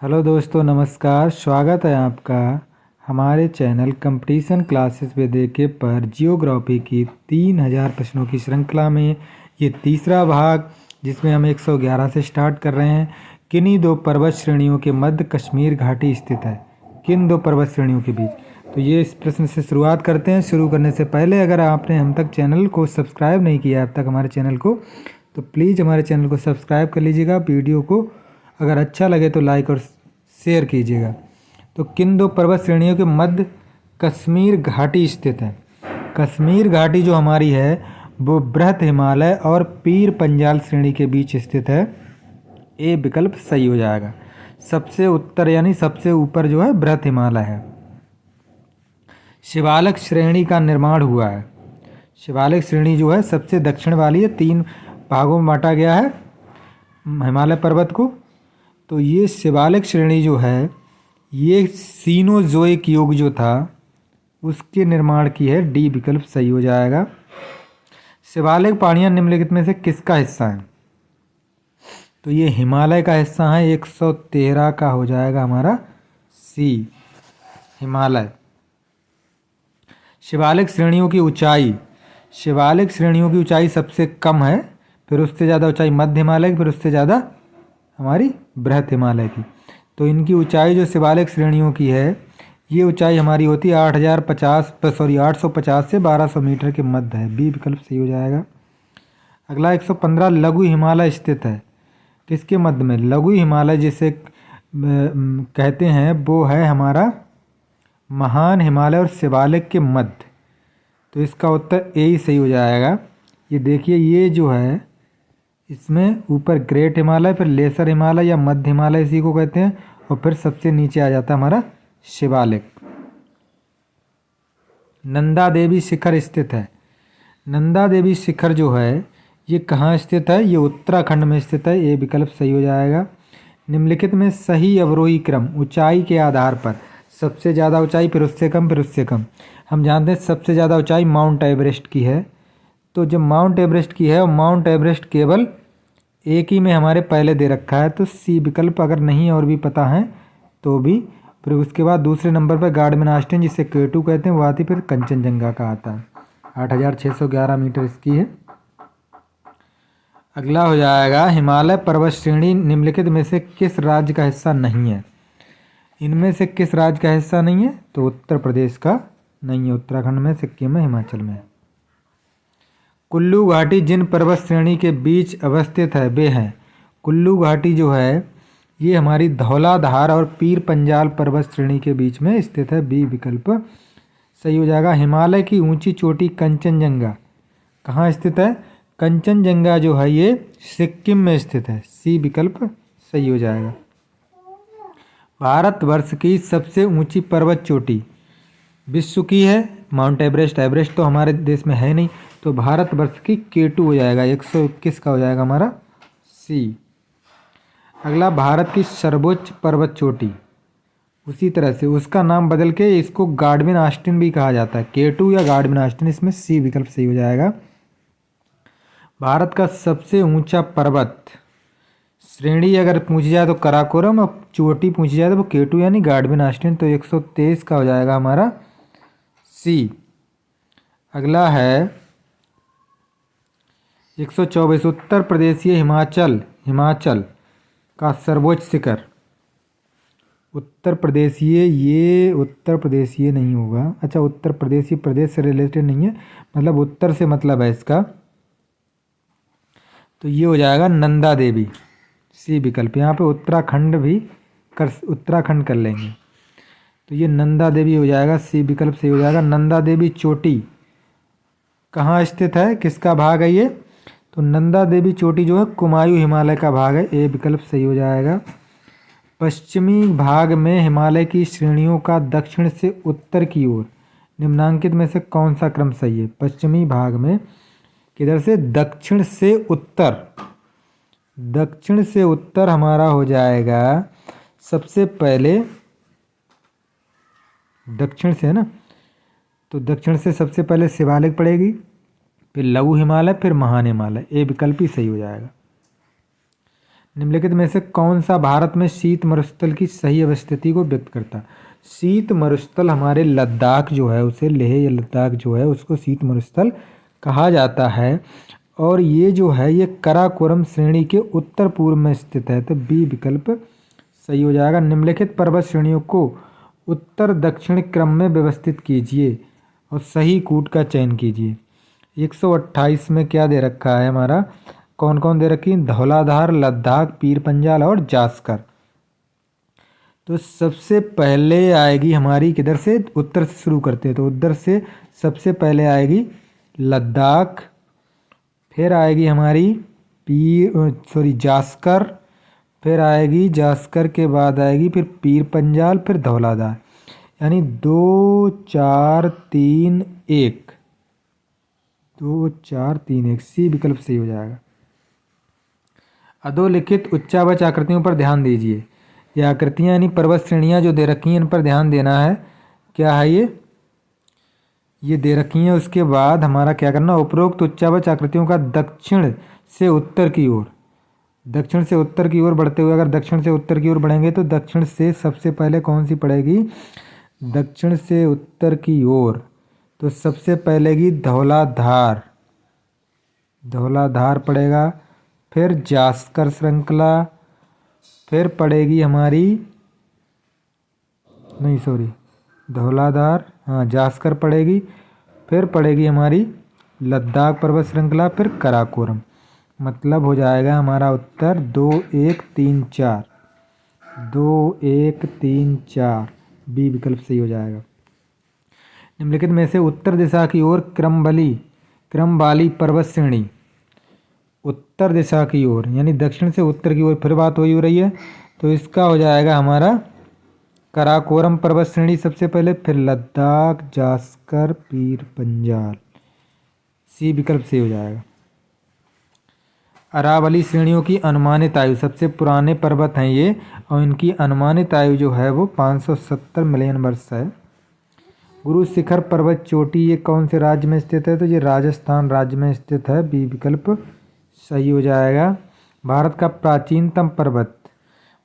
Hello दोस्तों, नमस्कार। स्वागत है आपका हमारे चैनल कंपटीशन क्लासेस विद के पर जियोग्राफी की 3000 प्रश्नों की श्रृंखला में ये तीसरा भाग, जिसमें हम 111 से स्टार्ट कर रहे हैं। किन्हीं दो पर्वत श्रेणियों के मध्य कश्मीर घाटी स्थित है। किन दो पर्वत श्रेणियों के बीच? तो ये इस प्रश्न से शुरुआत करते हैं। शुरू करने से पहले अगर आपने हम तक चैनल को सब्सक्राइब नहीं किया अब तक हमारे चैनल को, तो प्लीज़ हमारे चैनल को सब्सक्राइब कर लीजिएगा। वीडियो को अगर अच्छा लगे तो लाइक और शेयर कीजिएगा। तो किन दो पर्वत श्रेणियों के मध्य कश्मीर घाटी स्थित है? कश्मीर घाटी जो हमारी है वो बृहत हिमालय और पीर पंजाल श्रेणी के बीच स्थित है। ए विकल्प सही हो जाएगा। सबसे उत्तर यानी सबसे ऊपर जो है बृहत हिमालय है। शिवालिक श्रेणी का निर्माण हुआ है। शिवालिक श्रेणी जो है सबसे दक्षिण वाली है। 3 भागों में बांटा गया है हिमालय पर्वत को। तो ये शिवालिक श्रेणी जो है ये सीनोजोइक युग जो था उसके निर्माण की है। डी विकल्प सही हो जाएगा। शिवालिक पहाड़ियाँ निम्नलिखित में से किसका हिस्सा है? तो ये हिमालय का हिस्सा है। 113 का हो जाएगा हमारा सी, हिमालय। शिवालिक श्रेणियों की ऊंचाई। शिवालिक श्रेणियों की ऊंचाई सबसे कम है, फिर उससे ज़्यादा ऊंचाई मध्य हिमालय की, फिर उससे ज़्यादा हमारी बृहत हिमालय की। तो इनकी ऊंचाई जो शिवालिक श्रेणियों की है ये ऊंचाई हमारी होती है 850 से 1200 मीटर के मध्य है। बी विकल्प सही हो जाएगा। अगला 115 लघु हिमालय स्थित है। किसके मध्य में? लघु हिमालय जिसे कहते हैं वो है हमारा महान हिमालय और शिवालिक के मध्य। तो इसका उत्तर ए ही सही हो जाएगा। ये देखिए, ये जो है इसमें ऊपर ग्रेट हिमालय, फिर लेसर हिमालय या मध्य हिमालय इसी को कहते हैं, और फिर सबसे नीचे आ जाता है हमारा शिवालिक। नंदा देवी शिखर स्थित है। नंदा देवी शिखर जो है ये कहाँ स्थित है? ये उत्तराखंड में स्थित है। ये विकल्प सही हो जाएगा। निम्नलिखित में सही अवरोही क्रम ऊंचाई के आधार पर, सबसे ज़्यादा ऊंचाई, फिर उससे कम, फिर उससे कम। हम जानते हैं सबसे ज़्यादा ऊंचाई माउंट एवरेस्ट की है। तो जब माउंट एवरेस्ट की है और माउंट एवरेस्ट केवल एक ही में हमारे पहले दे रखा है, तो सी विकल्प अगर नहीं और भी पता है तो भी। फिर उसके बाद दूसरे नंबर पर गार्डमेन आस्टिन जिसे K2 कहते हैं वो आती, फिर कंचनजंगा का आता है। 8611 मीटर इसकी है। अगला हो जाएगा हिमालय पर्वत श्रेणी निम्नलिखित में से किस राज्य का हिस्सा नहीं है? इनमें से किस राज्य का हिस्सा नहीं है? तो उत्तर प्रदेश का नहीं है। उत्तराखंड में, सिक्किम में, हिमाचल में। कुल्लू घाटी जिन पर्वत श्रेणी के बीच अवस्थित है वे हैं। कुल्लू घाटी जो है ये हमारी धौलाधार और पीर पंजाल पर्वत श्रेणी के बीच में स्थित है। बी विकल्प सही हो जाएगा। हिमालय की ऊंची चोटी कंचनजंगा कहाँ स्थित है? कंचनजंगा जो है ये सिक्किम में स्थित है। सी विकल्प सही हो जाएगा। भारतवर्ष की सबसे ऊंची पर्वत चोटी विश्व की है माउंट एवरेस्ट। एवरेस्ट तो हमारे देश में है नहीं, तो भारतवर्ष की K2 हो जाएगा। 121 का हो जाएगा हमारा सी। अगला भारत की सर्वोच्च पर्वत चोटी, उसी तरह से उसका नाम बदल के इसको गार्डमेन आस्टिन भी कहा जाता है। K2 या गार्डमेन आस्टिन, इसमें सी विकल्प सही हो जाएगा। भारत का सबसे ऊंचा पर्वत श्रेणी अगर पूछी जाए तो कराकोरम, और चोटी पूछी जाए तो वो K2 यानी गार्डमेन आस्टिन। तो 123 का हो जाएगा हमारा सी। अगला है 124 उत्तर प्रदेशीय हिमाचल का सर्वोच्च शिखर। उत्तर प्रदेशीय नहीं होगा। अच्छा, उत्तर प्रदेशीय प्रदेश से रिलेटेड नहीं है, मतलब उत्तर से मतलब है इसका। तो ये हो जाएगा नंदा देवी। सी विकल्प। यहाँ पे उत्तराखंड कर लेंगे। तो ये नंदा देवी हो जाएगा। सी विकल्प सही हो जाएगा। नंदा देवी चोटी कहाँ स्थित है? किसका भाग है ये? तो नंदा देवी चोटी जो है कुमायूं हिमालय का भाग है। ए विकल्प सही हो जाएगा। पश्चिमी भाग में हिमालय की श्रेणियों का दक्षिण से उत्तर की ओर निम्नांकित में से कौन सा क्रम सही है? पश्चिमी भाग में किधर से? दक्षिण से उत्तर। दक्षिण से उत्तर हमारा हो जाएगा सबसे पहले दक्षिण से, है ना? तो दक्षिण से सबसे पहले शिवालिक पड़ेगी, फिर लघु हिमालय, फिर महान हिमालय। ए विकल्प ही सही हो जाएगा। निम्नलिखित में से कौन सा भारत में शीत मरुस्थल की सही अवस्थिति को व्यक्त करता है? शीत मरुस्थल हमारे लद्दाख जो है, उसे लेह या लद्दाख जो है उसको शीत मरुस्थल कहा जाता है। और ये जो है ये काराकोरम श्रेणी के उत्तर पूर्व में स्थित है, तो बी विकल्प सही हो जाएगा। निम्नलिखित पर्वत श्रेणियों को उत्तर दक्षिण क्रम में व्यवस्थित कीजिए और सही कूट का चयन कीजिए। 128 में क्या दे रखा है हमारा, कौन कौन दे रखी है? धौलाधार, लद्दाख, पीर पंजाल और जास्कर। तो सबसे पहले आएगी हमारी किधर से, उत्तर से शुरू करते हैं, तो उत्तर से सबसे पहले आएगी लद्दाख, फिर आएगी हमारी जास्कर, फिर आएगी जास्कर के बाद आएगी फिर पीर पंजाल, फिर धौलाधार। यानी 2 4 3 1, 2 4 3 1, सी विकल्प सही हो जाएगा। अधोलिखित उच्चावच आकृतियों पर ध्यान दीजिए। ये आकृतियाँ यानी पर्वत श्रेणियाँ जो दे रखी हैं इन पर ध्यान देना है। क्या है ये दे रखी हैं। उसके बाद हमारा क्या करना, उपरोक्त उच्चावच आकृतियों का दक्षिण से उत्तर की ओर, दक्षिण से उत्तर की ओर बढ़ते हुए, अगर दक्षिण से उत्तर की ओर बढ़ेंगे तो दक्षिण से सबसे पहले कौन सी पड़ेगी, दक्षिण से उत्तर की ओर तो सबसे पहले की धौलाधार, धौलाधार पड़ेगा, फिर जास्कर श्रृंखला, फिर पड़ेगी हमारी धौलाधार, हाँ जास्कर पड़ेगी, फिर पड़ेगी हमारी लद्दाख पर्वत श्रृंखला, फिर काराकोरम। मतलब हो जाएगा हमारा उत्तर 2 1 3 4, 2 1 3 4, बी विकल्प सही हो जाएगा। निम्नलिखित में से उत्तर दिशा की ओर क्रम वाली पर्वत श्रेणी, उत्तर दिशा की ओर यानी दक्षिण से उत्तर की ओर, फिर बात वही हो रही है, तो इसका हो जाएगा हमारा काराकोरम पर्वत श्रेणी सबसे पहले, फिर लद्दाख, जास्कर, पीर पंजाल, सी विकल्प सही हो जाएगा। अरावली श्रेणियों की अनुमानित आयु, सबसे पुराने पर्वत हैं ये और इनकी अनुमानित आयु जो है वो 570 मिलियन वर्ष है। गुरु शिखर पर्वत चोटी ये कौन से राज्य में स्थित है, तो ये राजस्थान राज्य में स्थित है, बी विकल्प सही हो जाएगा। भारत का प्राचीनतम पर्वत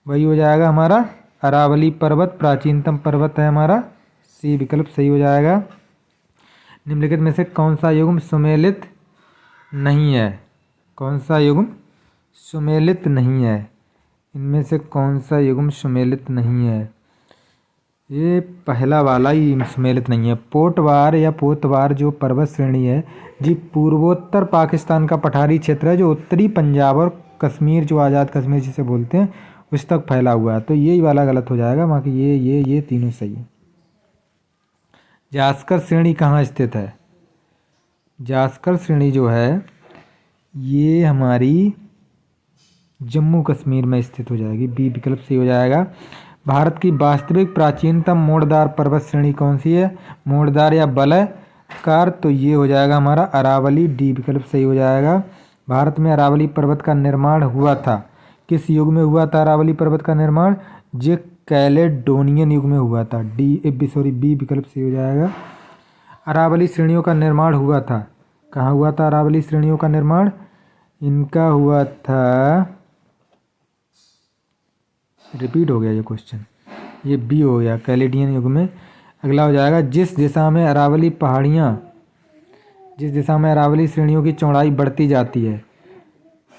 वही हो जाएगा हमारा अरावली पर्वत, प्राचीनतम पर्वत है हमारा, सी विकल्प सही हो जाएगा। निम्नलिखित में से कौन सा युग्म सुमेलित नहीं है, कौन सा युग्म सुमेलित नहीं है, इनमें से कौन सा युग्म सुमेलित नहीं है, ये पहला वाला ही सुमेलित नहीं है। पोटवार या पोतवार जो पर्वत श्रेणी है जी पूर्वोत्तर पाकिस्तान का पठारी क्षेत्र है, जो उत्तरी पंजाब और कश्मीर जो आज़ाद कश्मीर जिसे बोलते हैं उस तक फैला हुआ है, तो यही वाला गलत हो जाएगा, बाकी ये तीनों सही है। जास्कर श्रेणी कहाँ स्थित है, जास्कर श्रेणी जो है ये हमारी जम्मू कश्मीर में स्थित हो जाएगी, बी विकल्प सही हो जाएगा। भारत की वास्तविक प्राचीनतम मोड़दार पर्वत श्रेणी कौन सी है, मोड़दार या वलयकार, तो ये हो जाएगा हमारा अरावली, डी विकल्प सही हो जाएगा। भारत में अरावली पर्वत का निर्माण हुआ था, किस युग में हुआ था अरावली पर्वत का निर्माण, जे कैलेडोनियन युग में हुआ था, बी विकल्प सही हो जाएगा। अरावली श्रेणियों का निर्माण हुआ था, कहाँ हुआ था अरावली श्रेणियों का निर्माण, इनका हुआ था, रिपीट हो गया ये क्वेश्चन, ये बी हो गया कैलेडियन युग में। अगला हो जाएगा जिस दिशा में अरावली पहाड़ियाँ, जिस दिशा में अरावली श्रेणियों की चौड़ाई बढ़ती जाती है,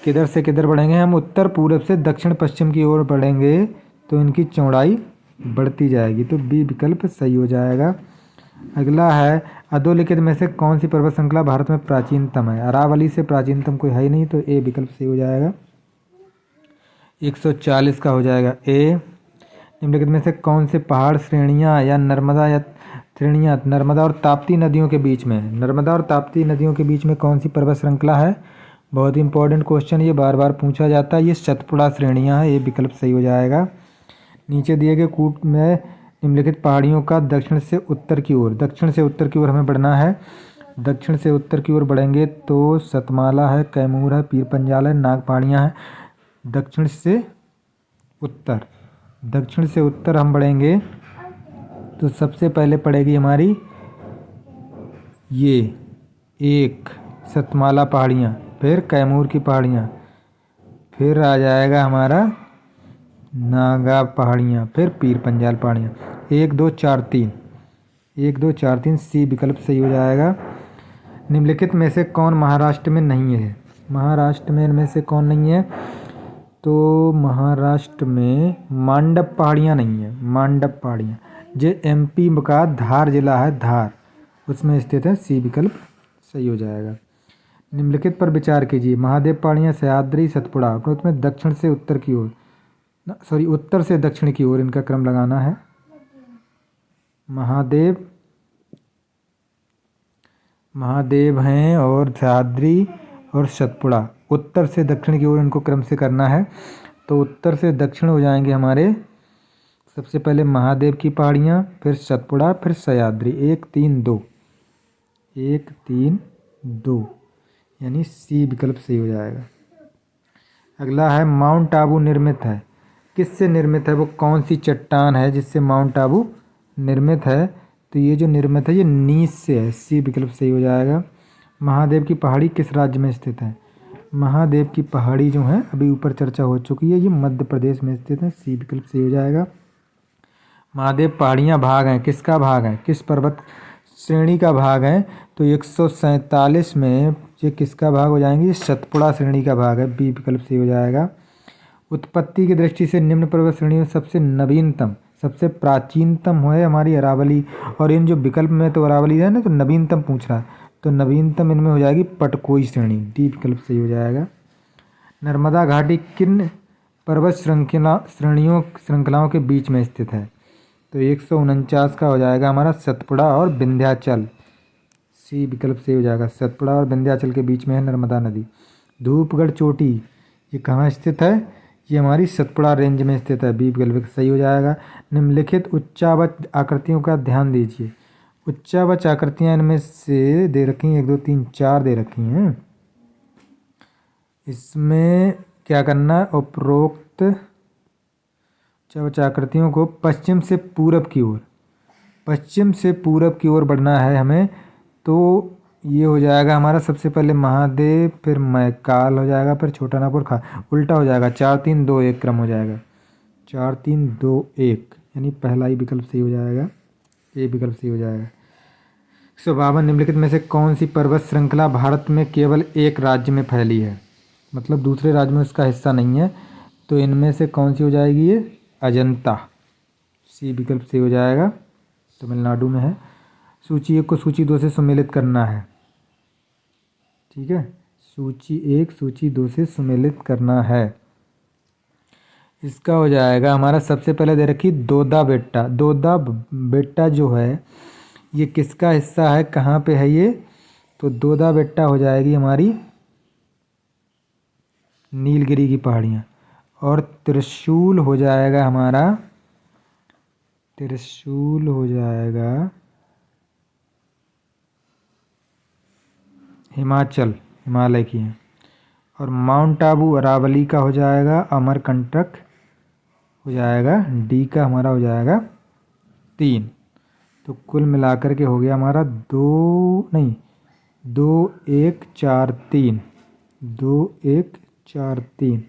किधर से किधर बढ़ेंगे हम, उत्तर पूर्व से दक्षिण पश्चिम की ओर बढ़ेंगे तो इनकी चौड़ाई बढ़ती जाएगी, तो बी विकल्प सही हो जाएगा। अगला है अधोलिखित में से कौन सी पर्वत श्रृंखला भारत में प्राचीनतम है, अरावली से प्राचीनतम कोई है ही नहीं, तो ए विकल्प सही हो जाएगा। 140 का हो जाएगा ए। निम्नलिखित में से कौन से पहाड़ श्रेणियाँ या नर्मदा और ताप्ती नदियों के बीच में, नर्मदा और ताप्ती नदियों के बीच में कौन सी पर्वत श्रृंखला है, बहुत ही इंपॉर्टेंट क्वेश्चन, ये बार बार पूछा जाता है, ये सतपुड़ा श्रेणियाँ हैं, ये विकल्प सही हो जाएगा। नीचे दिए गए कूट में निम्नलिखित पहाड़ियों का दक्षिण से उत्तर की ओर, दक्षिण से उत्तर की ओर हमें बढ़ना है, दक्षिण से उत्तर की ओर बढ़ेंगे तो सतमाला है, कैमूर है, पीर पंजाल है, नाग पहाड़ियाँ हैं। दक्षिण से उत्तर हम बढ़ेंगे तो सबसे पहले पड़ेगी हमारी ये 1 सतमाला पहाड़ियाँ, फिर कैमूर की पहाड़ियाँ, फिर आ जाएगा हमारा नागा पहाड़ियाँ, फिर पीर पंजाल पहाड़ियाँ। 1 2 4 3, 1 2 4 3 सी विकल्प सही हो जाएगा। निम्नलिखित में से कौन महाराष्ट्र में नहीं है? महाराष्ट्र में इनमें से कौन नहीं है? तो महाराष्ट्र में मांडव पहाड़ियाँ नहीं है। मांडव पहाड़ियाँ जो एमपी का धार जिला है, धार, उसमें स्थित है। सी विकल्प सही हो जाएगा। निम्नलिखित पर विचार कीजिए। महादेव पहाड़ियाँ, सह्याद्री, सतपुड़ा, उसमें दक्षिण से उत्तर की ओर, सॉरी उत्तर से दक्षिण की ओर इनका क्रम लगाना है। महादेव हैं और सह्याद्री और सतपुड़ा, उत्तर से दक्षिण की ओर इनको क्रम से करना है। तो उत्तर से दक्षिण हो जाएंगे हमारे सबसे पहले महादेव की पहाड़ियाँ, फिर सतपुड़ा, फिर सह्याद्री। 1 3 2, 1 3 2, यानी सी विकल्प सही हो जाएगा। अगला है माउंट आबू निर्मित है। किससे निर्मित है? वो कौन सी चट्टान है जिससे माउंट आबू निर्मित है? तो ये जो निर्मित है ये नीस से है। सी विकल्प सही हो जाएगा। महादेव की पहाड़ी किस राज्य में स्थित है? महादेव की पहाड़ी जो है अभी ऊपर चर्चा हो चुकी है, ये मध्य प्रदेश में स्थित है। सी विकल्प सही हो जाएगा। महादेव पहाड़ियाँ भाग हैं, किसका भाग है? किस पर्वत श्रेणी का भाग है? तो 147 में ये किसका भाग हो जाएंगे? ये सतपुड़ा श्रेणी का भाग है। बी विकल्प सही हो जाएगा। उत्पत्ति की दृष्टि से निम्न पर्वत श्रेणी में सबसे नवीनतम, सबसे प्राचीनतम है हमारी अरावली। और इन जो विकल्प में तो अरावली है ना, तो नवीनतम पूछ रहा है, तो नवीनतम इनमें हो जाएगी पटकोई श्रेणी। डी विकल्प सही हो जाएगा। नर्मदा घाटी किन पर्वत श्रृंखलाओं के बीच में स्थित है? तो 149 का हो जाएगा हमारा सतपुड़ा और विंध्याचल। सी विकल्प सही हो जाएगा। सतपुड़ा और विंध्याचल के बीच में है नर्मदा नदी। धूपगढ़ चोटी ये कहाँ स्थित है? ये हमारी सतपुड़ा रेंज में स्थित है। बी विकल्प सही हो जाएगा। निम्नलिखित उच्चावच आकृतियों का ध्यान दीजिए। उच्चावच आकृतियाँ इनमें से दे रखी हैं, 1 2 3 4 दे रखी हैं। इसमें क्या करना है? उपरोक्त उच्चावच आकृतियों को पश्चिम से पूरब की ओर, पश्चिम से पूरब की ओर बढ़ना है हमें। तो ये हो जाएगा हमारा सबसे पहले महादेव, फिर मैकाल हो जाएगा, फिर छोटा नागपुर, उल्टा हो जाएगा। 4 3 2 1 क्रम हो जाएगा। 4 3 2 1, यानी पहला ही विकल्प सही हो जाएगा। ए विकल्प सही हो जाएगा। 152 निम्नलिखित में से कौन सी पर्वत श्रृंखला भारत में केवल एक राज्य में फैली है? मतलब दूसरे राज्य में उसका हिस्सा नहीं है। तो इनमें से कौन सी हो जाएगी? ये अजंता। सी विकल्प सही हो जाएगा। तमिलनाडु में है। सूची 1 को सूची 2 से सम्मिलित करना है। ठीक है, सूची 1 सूची 2 से सम्मिलित करना है। इसका हो जाएगा हमारा सबसे पहले दे रखी दोदा बेट्टा। दोदा बेट्टा जो है ये किसका हिस्सा है? कहाँ पे है ये? तो दोदा बेट्टा हो जाएगी हमारी नीलगिरी की पहाड़ियाँ। और त्रिशूल हो जाएगा हमारा, त्रिशूल हो जाएगा हिमाचल, हिमालय की है। और माउंट आबू अरावली का हो जाएगा। अमरकंटक हो जाएगा। डी का हमारा हो जाएगा 3। तो कुल मिलाकर के हो गया हमारा 2 1 4 3, 2 1 4 3,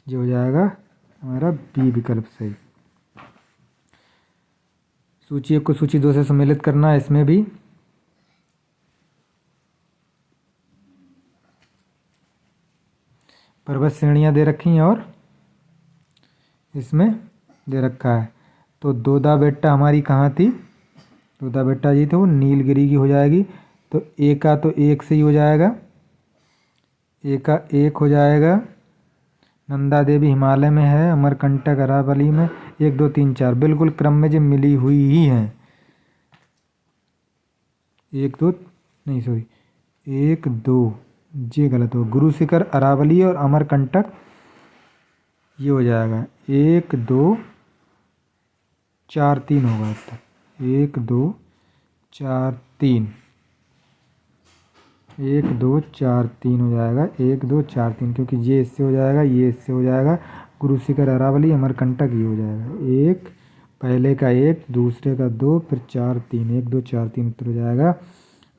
जो हो जाएगा हमारा बी विकल्प सही। सूची 1 को सूची 2 से सम्मिलित करना है। इसमें भी पर्वत श्रेणियाँ दे रखी हैं और इसमें दे रखा है। तो दोदा बेट्टा हमारी कहाँ थी? दोदा बेट्टा जी तो नीलगिरी की हो जाएगी। तो ए का तो 1 से ही हो जाएगा, ए का 1 हो जाएगा। नंदा देवी हिमालय में है। अमरकंटक अरावली में। 1 2 3 4 बिल्कुल क्रम में जो मिली हुई ही हैं। 1 2 नहीं सॉरी 1 2 ये गलत हो। गुरु शिखर अरावली और अमरकंटक ये हो जाएगा 1 2 4 3 होगा अब तक। 1 2 4 3, 1 2 4 3 हो जाएगा। 1 2 4 3, क्योंकि ये इससे हो जाएगा, ये इससे हो जाएगा। गुरु शिखर अरावली अमरकंटक ये हो जाएगा। 1 पहले का 1, दूसरे का 2, फिर 4 3, 1 2 4 3 उत्तर हो जाएगा।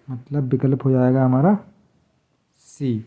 मतलब विकल्प हो जाएगा हमारा सी।